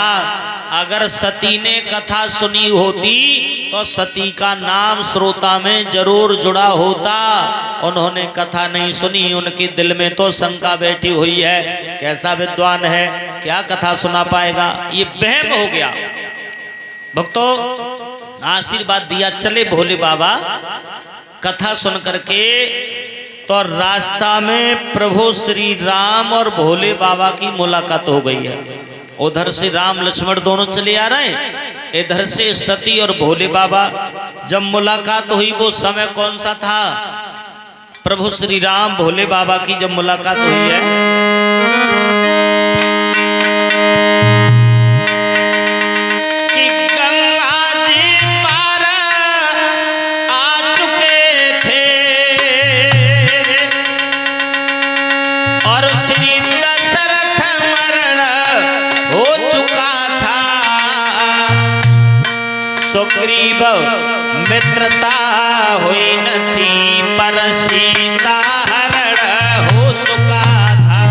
अगर सती ने कथा सुनी होती तो सती का नाम श्रोता में जरूर जुड़ा होता। उन्होंने कथा नहीं सुनी, उनके दिल में तो शंका बैठी हुई है, कैसा विद्वान है, क्या कथा सुना पाएगा, ये वहम हो गया। भक्तों, आशीर्वाद दिया, चले भोले बाबा। कथा सुन करके तो रास्ता में प्रभु श्री राम और भोले बाबा की मुलाकात हो गई है। उधर से राम लक्ष्मण दोनों चले आ रहे हैं, इधर से सती और भोले बाबा। जब मुलाकात हुई वो समय कौन सा था? प्रभु श्री राम भोले बाबा की जब मुलाकात हुई है, कि गंगा जी पार आ चुके थे और श्री दशरथ मरण हो चुका था। सुग्रीव मित्रता हुई न थी, पर सीता हरण हो चुका था।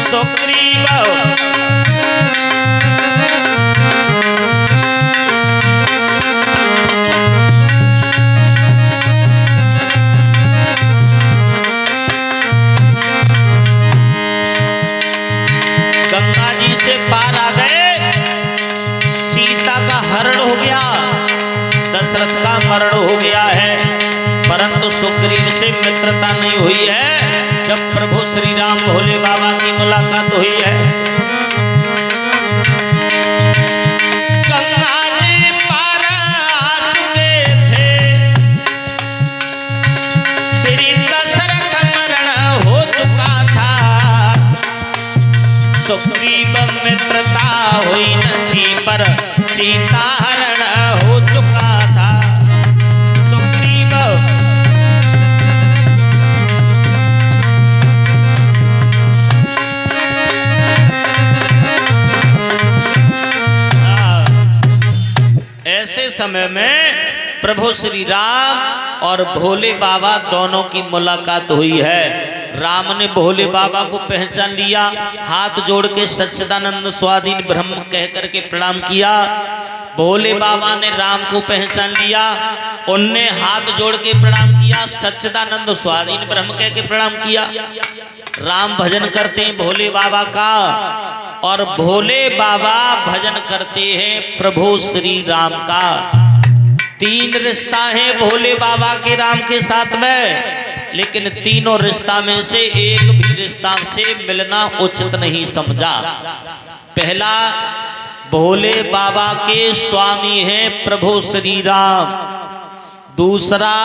सुग्रीव गंगा जी से पार आ गए, सीता का हरण हो गया, दशरथ का मरण हो गया है, परंतु सुग्रीव से मित्रता नहीं हुई है। जब प्रभु श्री राम भोले बाबा की मुलाकात हुई है, गंगा जी पार आ चुके थे, श्री दशरथ मरण हो चुका था। सुग्रीव मित्रता हुई न थी, पर सीता हरण हो चुका था। सुग्रीव ऐसे समय में प्रभु श्री राम और भोले बाबा दोनों की मुलाकात हुई है। राम ने भोले बाबा को पहचान लिया, हाथ जोड़ के सच्चिदानंद स्वाधीन ब्रह्म कह करके प्रणाम किया। भोले बाबा ने राम को पहचान लिया, उनने हाथ जोड़ के प्रणाम किया, सच्चिदानंद स्वाधीन ब्रह्म कह के प्रणाम किया। राम भजन करते हैं भोले बाबा का और भोले बाबा भजन करते हैं प्रभु श्री राम का। तीन रिश्ता है भोले बाबा के राम के साथ में, लेकिन तीनों रिश्ता में से एक भी रिश्ता से मिलना उचित नहीं समझा। पहला, भोले बाबा के स्वामी हैं प्रभु श्री राम। दूसरा,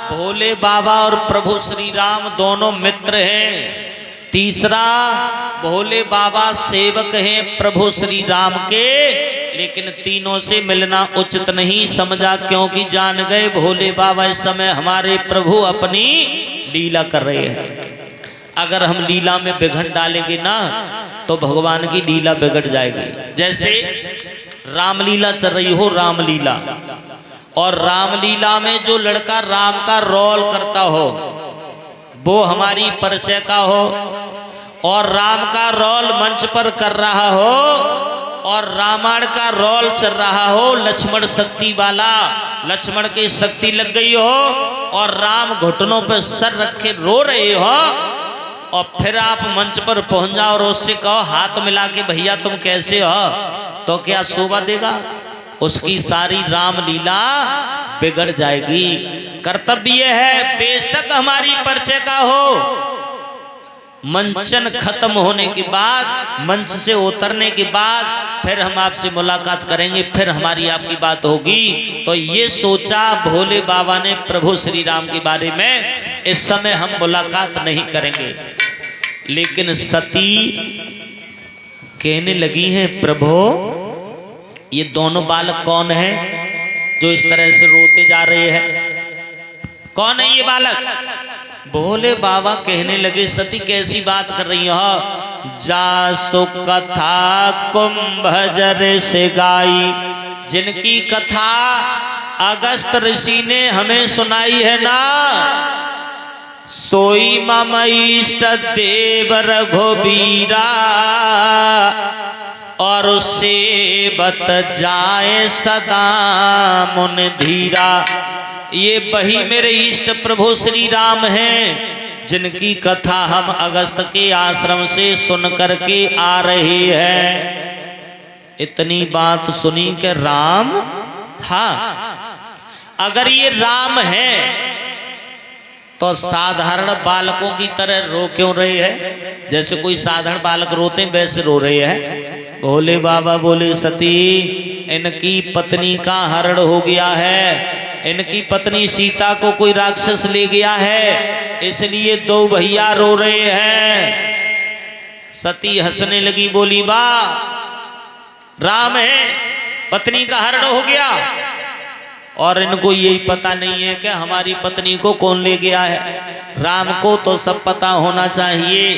भोले बाबा और प्रभु श्री राम दोनों मित्र हैं। तीसरा, भोले बाबा सेवक हैं प्रभु श्री राम के, लेकिन तीनों से मिलना उचित नहीं समझा, क्योंकि जान गए भोले बाबा इस समय हमारे प्रभु अपनी लीला कर रहे हैं। अगर हम लीला में विघ्न डालेंगे ना तो भगवान की लीला बिगड़ जाएगी। जैसे रामलीला चल रही हो, रामलीला, और रामलीला में जो लड़का राम का रोल करता हो वो हमारी परिचय का हो, और राम का रोल मंच पर कर रहा हो, और रामायण का रोल चल रहा हो लक्ष्मण शक्ति वाला, लक्ष्मण की शक्ति लग गई हो और राम घुटनों पर सर रखे रो रहे हो, और फिर आप मंच पर पहुंच जाओ और उससे कहो हाथ मिला के भैया तुम कैसे हो, तो क्या शोभा देगा? उसकी सारी रामलीला बिगड़ जाएगी। कर्तव्य है बेशक हमारी परिचय का हो, मंचन खत्म होने के बाद, मंच से उतरने के बाद फिर हम आपसे मुलाकात करेंगे, फिर हमारी आपकी बात होगी। तो ये सोचा भोले बाबा ने प्रभु श्री राम के बारे में, इस समय हम मुलाकात नहीं करेंगे। लेकिन सती कहने लगी हैं, प्रभु ये दोनों बालक कौन है जो इस तरह से रोते जा रहे हैं? कौन है ये बालक? भोले बाबा कहने लगे सती कैसी बात कर रही हो? जासु कथा कुंभजर से गाई, जिनकी कथा अगस्त ऋषि ने हमें सुनाई है ना, सोई मम इष्ट देव रघुबीरा, और उससे बत जाए सदा मुन धीरा। ये वही मेरे इष्ट प्रभु श्री राम हैं, जिनकी कथा हम अगस्त के आश्रम से सुन करके आ रहे हैं। इतनी बात सुनी कि राम, हाँ, अगर ये राम है तो साधारण बालकों की तरह रो क्यों रहे हैं? जैसे कोई साधारण बालक रोते हैं वैसे रो रहे हैं। भोले बाबा बोले सती, इनकी पत्नी का हरण हो गया है, इनकी पत्नी सीता को कोई राक्षस ले गया है, इसलिए दो भैया रो रहे हैं। सती हंसने लगी, बोली वाह, राम है, पत्नी का हरण हो गया, और इनको यही पता नहीं है कि हमारी पत्नी को कौन ले गया है। राम को तो सब पता होना चाहिए।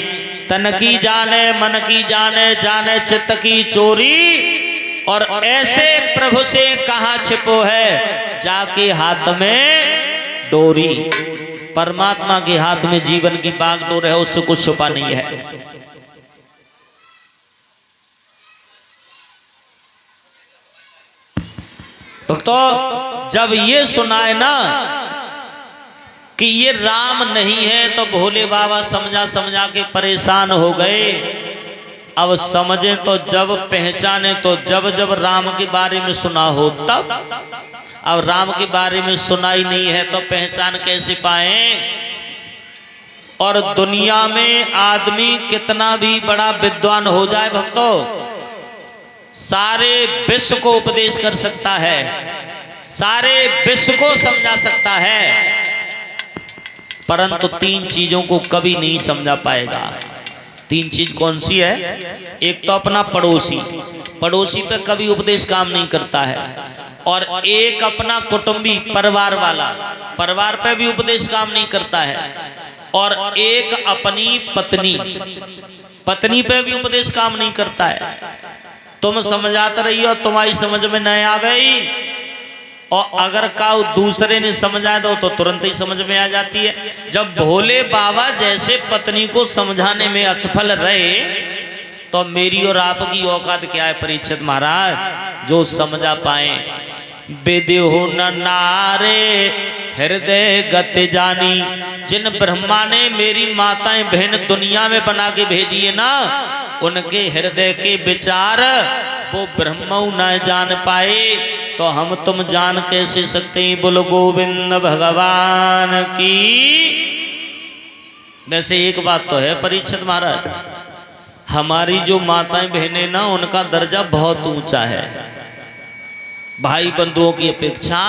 तन की जाने मन की जाने, जाने चित्त की चोरी, और ऐसे प्रभु से कहाँ छिपो है, जाके हाथ में डोरी। परमात्मा के हाथ में जीवन की बागडोर है, उससे कुछ छुपा नहीं है। भक्तों, जब ये सुनाए ना कि ये राम नहीं है तो भोले बाबा समझा समझा के परेशान हो गए। अब समझे तो जब, पहचाने तो जब जब राम के बारे में सुना हो तब। अब राम के बारे में सुना ही नहीं है तो पहचान कैसे पाए? और दुनिया में आदमी कितना भी बड़ा विद्वान हो जाए भक्तों, सारे विश्व को उपदेश कर सकता है, सारे विश्व को समझा सकता है, परंतु तीन चीजों को कभी नहीं समझा पाएगा। तीन चीज कौन सी है? एक तो अपना पड़ोसी, पड़ोसी पे कभी उपदेश काम नहीं करता है, और एक अपना कुटुंबी, परिवार वाला, परिवार पे भी उपदेश काम नहीं करता है, और एक अपनी पत्नी, पत्नी पे भी उपदेश काम नहीं करता है। तुम समझाते रही हो, तुम्हारी समझ में नहीं आवे, और अगर काउ दूसरे ने समझाया तो तुरंत ही समझ में आ जाती है। जब भोले बाबा जैसे पत्नी को समझाने में असफल रहे तो मेरी और आपकी औकात क्या है परीक्षित महाराज, जो समझा पाए। विदेहो न नारे हृदय गति जानी, जिन ब्रह्मा ने मेरी माताएं बहन दुनिया में बना के भेजी है ना, उनके हृदय के विचार वो ब्रह्म न जान पाए तो हम तुम जान कैसे सकते हैं? बोलो गोविंद भगवान की। वैसे एक बात तो है परीक्षित महाराज, हमारी जो माताएं बहनें ना, उनका दर्जा बहुत ऊंचा है, भाई बंधुओं की अपेक्षा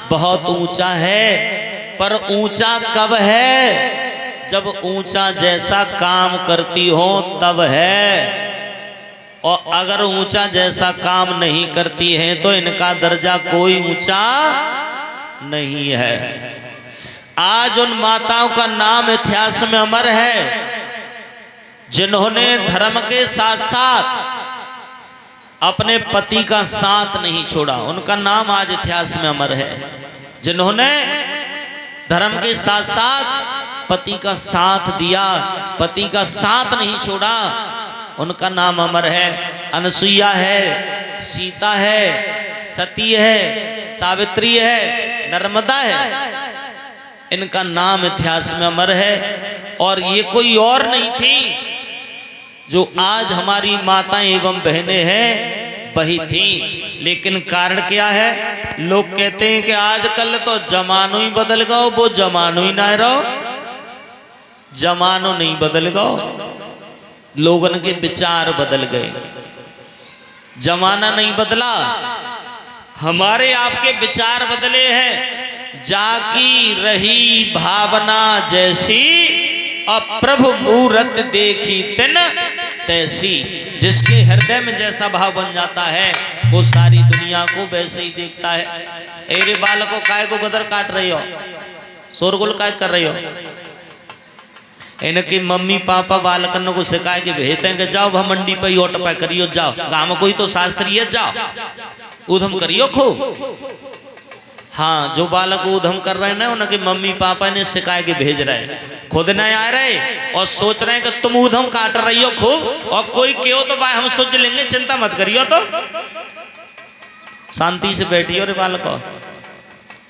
बहुत ऊंचा है। पर ऊंचा कब है? जब ऊंचा जैसा काम करती हो तब है, और अगर ऊंचा जैसा काम नहीं करती है तो इनका दर्जा कोई ऊंचा नहीं है। आज उन माताओं का नाम इतिहास में अमर है जिन्होंने धर्म के साथ साथ अपने पति का साथ नहीं छोड़ा, उनका नाम आज इतिहास में अमर है। जिन्होंने धर्म के साथ साथ पति का साथ दिया, पति का साथ नहीं छोड़ा, उनका नाम अमर है। अनसुईया है, सीता है, सती है, सावित्री है, नर्मदा है, इनका नाम इतिहास में अमर है। और ये कोई और नहीं थी, जो आज हमारी माताएं एवं बहनें हैं वही थी। लेकिन कारण क्या है? लोग कहते हैं कि आजकल तो जमानो ही बदल गओ, वो जमानो ही ना रहो। जमानो नहीं बदल गओ, लोगन के विचार बदल गए। जमाना नहीं बदला, हमारे आपके विचार बदले हैं। जाकी रही भावना जैसी, अप्रभु मूरत देखी तिन तैसी। जिसके हृदय में जैसा भाव बन जाता है वो सारी दुनिया को वैसे ही देखता है। अरे बालकों, काय को गदर काट रही हो, शोरगुल काय कर रही हो? इनकी मम्मी पापा बालकन को सिखाए के भेजते हैं कि जाओ वह मंडी पे ओट पे करियो, जाओ गाँव में कोई तो शास्त्री है, जाओ उधम करियो खूब। हाँ, जो बालक उधम कर रहे हैं ना उनके मम्मी पापा ने सिखाए के भेज रहे हैं, खुद नहीं आ रहे और सोच रहे हैं कि तुम उधम काट रही हो खूब, और कोई क्यों तो भाई हम सोच लेंगे, चिंता मत करियो, तो शांति से बैठियो रे बालको।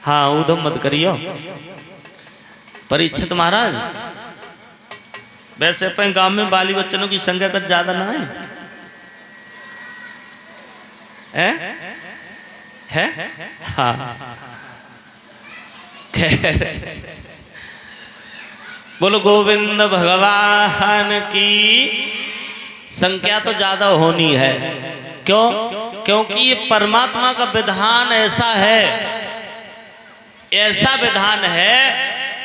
हाँ, उधम मत करियो। परीक्षित महाराज, वैसे अपने गांव में बाली बच्चनों की संख्या कुछ ज्यादा ना है? हाँ, बोलो गोविंद भगवान की। संख्या तो ज्यादा होनी है, क्यों? क्योंकि ये परमात्मा का विधान ऐसा है, ऐसा विधान है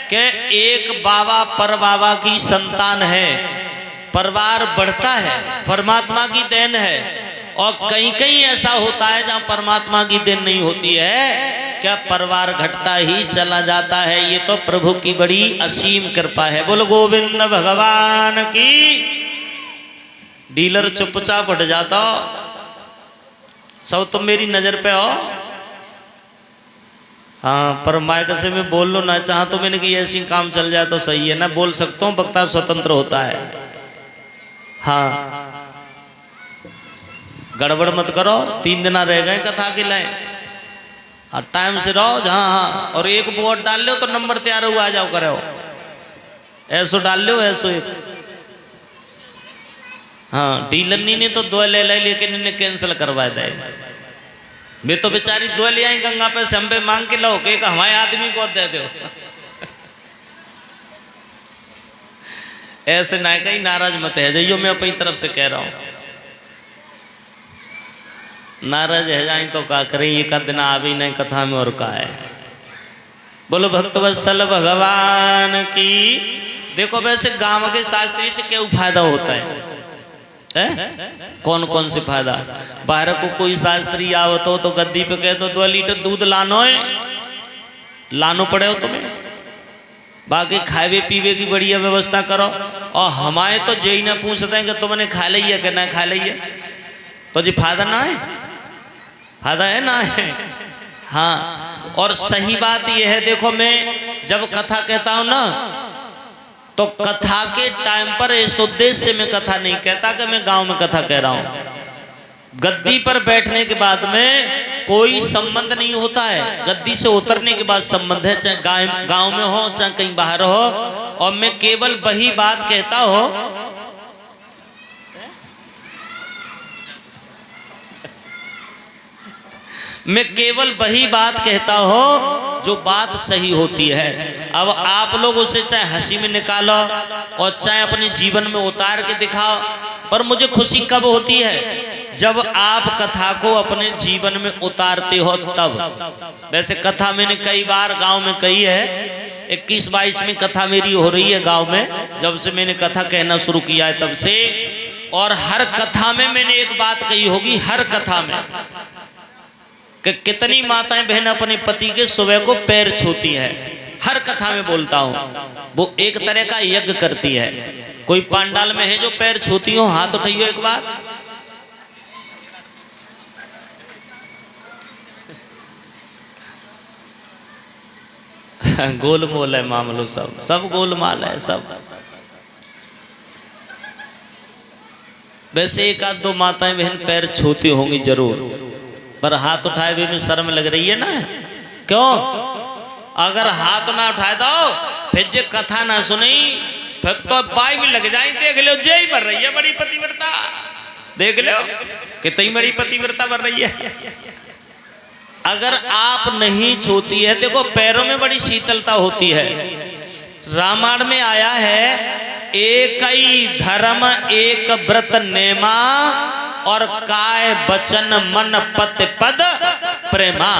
कि एक बाबा पर बाबा की संतान है, परिवार बढ़ता है, परमात्मा की देन है। और कहीं कहीं ऐसा होता है जहां परमात्मा की देन नहीं होती है, क्या परिवार घटता ही चला जाता है। ये तो प्रभु की बड़ी असीम कृपा है। बोलो गोविंद भगवान की। डीलर चुपचाप हट जाता, सब तुम मेरी नजर पे हो। हाँ, पर माइक से मैं बोल लो ना चाह तो मैंने कि ऐसी काम चल जाए तो सही है ना, बोल सकता हूँ, वक्ता स्वतंत्र होता है। हाँ, गड़बड़ मत करो, 3 दिन रह गए कथा के लाए, और टाइम से रहो। हाँ हाँ, और एक वोट डाल लो तो नंबर तैयार हुआ, आ जाओ करो, ऐसो डाल लो, ऐसो एक। हाँ, डीलर ने तो 2 ले ली, लेकिन इन्हें कैंसिल करवा दे। मैं तो बेचारी 2 ले आई गंगा पे से, हम पे मांग के लो कि हमारे आदमी को दे दो। ऐसे ना कहीं नाराज मत है जाइयो, मैं अपनी तरफ से कह रहा हूँ। नाराज है जाए तो क्या करें, एक दिन आ भी नहीं कथा में, और का है। बोलो भक्तवत्सल भगवान की। देखो वैसे गांव के शास्त्री से क्या फायदा होता है? कौन कौन से फायदा? बाहर को कोई शास्त्री आवत हो तो गद्दी पे कहे तो 2 लीटर दूध लानो है, लानो पड़े हो तुम्हें, बाकी खावे पीवे की बढ़िया व्यवस्था करो। और हमारे तो जय ना पूछते हैं कि तुमने खा लिया कि ना खा लिया, तो जी फायदा ना है, फायदा है ना है। हाँ, और सही बात यह है, देखो मैं जब कथा कहता हूं ना, तो कथा के टाइम पर इस उद्देश्य से मैं कथा नहीं कहता कि मैं गांव में कथा कह रहा हूं। गद्दी पर बैठने के बाद में कोई संबंध नहीं होता है, गद्दी से उतरने के बाद संबंध है, चाहे गांव में हो चाहे कहीं बाहर हो। और मैं केवल वही बात कहता हो, मैं केवल वही बात कहता हो जो बात सही होती है। अब आप लोग उसे चाहे हंसी में निकालो और चाहे अपने जीवन में उतार के दिखाओ, पर मुझे खुशी कब होती है? जब आप कथा को अपने जीवन में उतारते हो तब। वैसे कथा मैंने कई बार गांव में कही है, 21-22 कथा मेरी हो रही है गांव में, जब से मैंने कथा कहना शुरू किया है तब से। और हर कथा में मैंने एक बात कही होगी, हर कथा में, कि कितनी माताएं बहन अपने पति के सुबह को पैर छूती हैं। हर कथा में बोलता हूं, वो एक तरह का यज्ञ करती है। कोई पांडाल में है जो पैर छूती हो, हाथ उठाइयो एक बार। गोलमोल है मामलो, सब गोलमाल है सब। वैसे 1-2 माताएं बहन पैर छूती होंगी जरूर, पर हाथ उठाए हुए में शर्म लग रही है ना। क्यों? अगर हाथ ना उठाए दो फिर जे कथा ना सुनी, फिर तो बाई भी लग जाए। देख लो जय बढ़ रही है बड़ी पतिव्रता, देख लो कितनी बड़ी पतिव्रता बढ़ रही है। अगर आप नहीं छूती है, देखो पैरों में बड़ी शीतलता होती है। रामायण में आया है, एक ही धर्म एक व्रत नेमा, और काय बचन मन पति पद प्रेमा।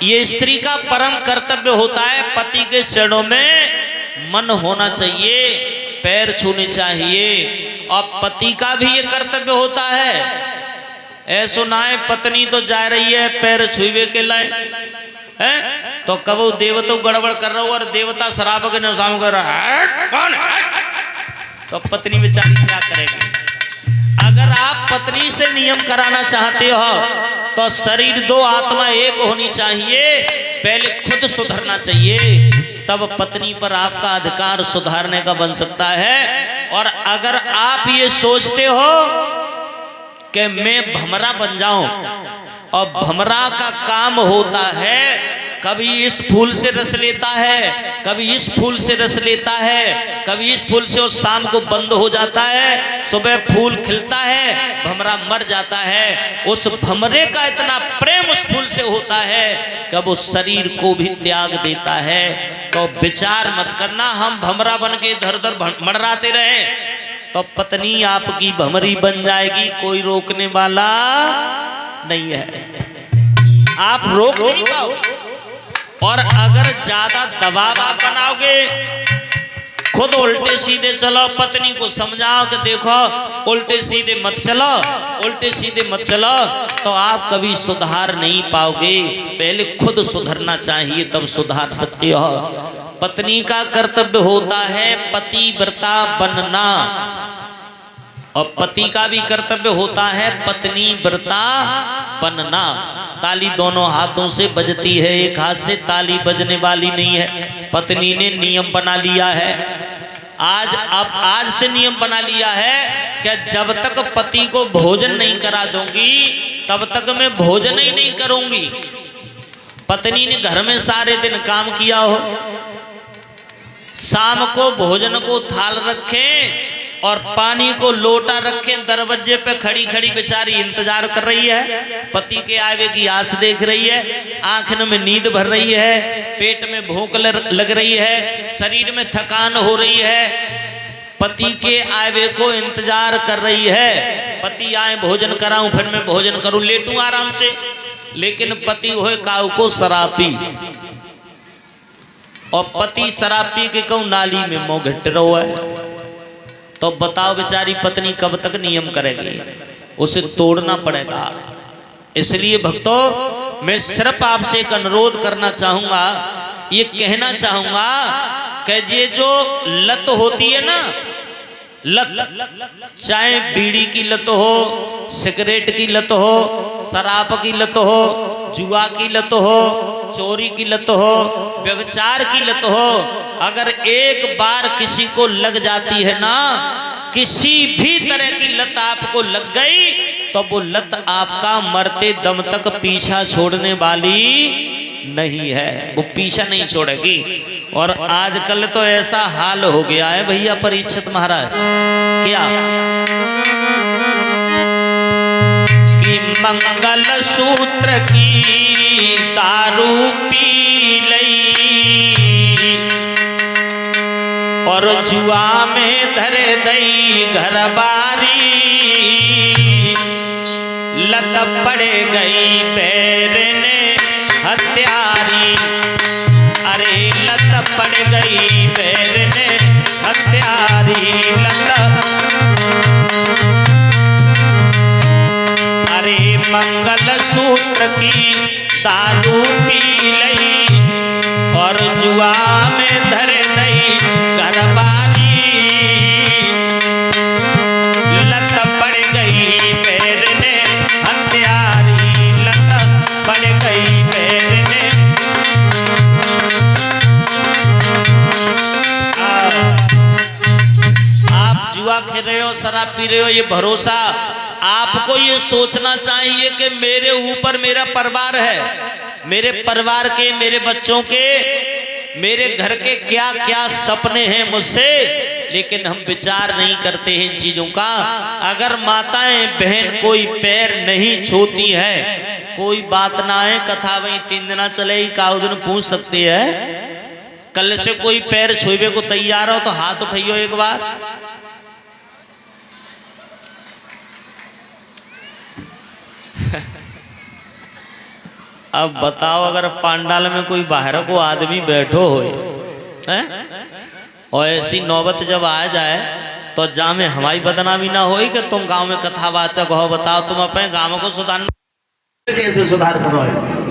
ये स्त्री का परम कर्तव्य होता है, पति के चरणों में मन होना चाहिए, पैर छूने चाहिए। और पति का भी ये कर्तव्य होता है। ऐसो ना है पत्नी तो जा रही है पैर छुए के लाए है, तो कब देवता गड़बड़ कर रहा हो और देवता शराब के नशा में कर रहा है, तो पत्नी बेचारी क्या करेगी। अगर आप पत्नी से नियम कराना चाहते हो तो शरीर दो आत्मा एक होनी चाहिए, पहले खुद सुधरना चाहिए, तब पत्नी पर आपका अधिकार सुधारने का बन सकता है। और अगर आप ये सोचते हो कि मैं भमरा बन जाऊं, और भमरा का काम होता है कभी इस फूल से रस लेता है, कभी इस फूल से रस लेता है, कभी इस फूल से, और शाम को बंद हो जाता है, सुबह फूल खिलता है, भमरा मर जाता है। उस भमरे का इतना प्रेम उस फूल से होता है कि वो शरीर को भी त्याग देता है। तो विचार मत करना हम भमरा बन के इधर उधर मंडराते रहे तो पत्नी आपकी भमरी बन जाएगी, कोई रोकने वाला नहीं है, आप रोक नहीं पाओ। और अगर ज्यादा दबाव आप बनाओगे, खुद उल्टे सीधे चलो, पत्नी को समझाओ कि देखो उल्टे सीधे मत चलो, उल्टे सीधे मत चलो, तो आप कभी सुधार नहीं पाओगे। पहले खुद सुधरना चाहिए तब सुधार सकते हो। पत्नी का कर्तव्य होता है पतिव्रता बनना, और पति का भी कर्तव्य होता है पत्नी व्रता बनना। ताली दोनों हाथों से बजती है, एक हाथ से ताली बजने वाली नहीं है। पत्नी ने नियम बना लिया है, आज से नियम बना लिया है कि जब तक पति को भोजन नहीं करा दूंगी तब तक मैं भोजन ही नहीं करूंगी। पत्नी ने घर में सारे दिन काम किया हो, शाम को भोजन को थाल रखें और पानी को लोटा रखें, दरवाजे पे खड़ी खड़ी बेचारी इंतजार कर रही है, पति के आवे की आस देख रही है, आंखों में नींद भर रही है, पेट में भूख लग रही है, शरीर में थकान हो रही है, पति के आवे को इंतजार कर रही है। पति आए भोजन कराऊं, फिर मैं भोजन करूं, लेटूं आराम से। लेकिन पति होए काऊ को शराबी, और पति शराबी के कहूं नाली में मुंह घिट रहा है, तो बताओ बेचारी पत्नी कब तक नियम करेगी, उसे तोड़ना पड़ेगा। इसलिए भक्तों मैं सिर्फ आपसे एक अनुरोध करना चाहूंगा, ये कहना चाहूंगा कि ये जो लत होती है ना, लत, चाहे बीड़ी की लत हो, सिगरेट की लत हो, शराब की लत हो, जुआ की लत हो, चोरी की लत हो, व्यभिचार की लत हो, अगर एक बार किसी को लग जाती है ना, किसी भी तरह की लत आपको लग गई तो वो लत आपका मरते दम तक पीछा छोड़ने वाली नहीं है, वो पीछा नहीं छोड़ेगी। और आजकल तो ऐसा हाल हो गया है भैया परीक्षित महाराज, क्या कि मंगल सूत्र की दारू पी लई और जुआ में धरे दई घर बारी, लत पड़ गई पैर ने हत्यारी, अरे लत पड़ गई पैर ने हत्यारी, अरे मंगल सूत्र की दारू पी लई और जुआ में धरे दई घर बारी, लत पड़ गई पैर ने हत्यारी, लत पड़ गई पैर ने। आप जुआ खेल रहे हो, शराब पी रहे हो, ये भरोसा आपको ये सोचना चाहिए कि मेरे ऊपर मेरा परिवार है, मेरे परिवार के, मेरे बच्चों के, मेरे घर के क्या क्या सपने हैं मुझसे, लेकिन हम विचार नहीं करते हैं इन चीजों का। अगर माताएं बहन कोई पैर नहीं छूती है, कोई बात ना है, कथा वही 3 दिन चले ही का दिन पूछ सकती है, कल से कोई पैर छुएबे को तैयार हो तो हाथ उठाइयो एक बार। अब बताओ अगर पांडाल में कोई बाहर को आदमी बैठो हो और ऐसी नौबत जब आ जाए तो जा में हमारी बदनामी ना हो कि तुम गांव में कथावाचक हो, बताओ तुम अपने गांव को सुधारना कैसे सुधार करोगे।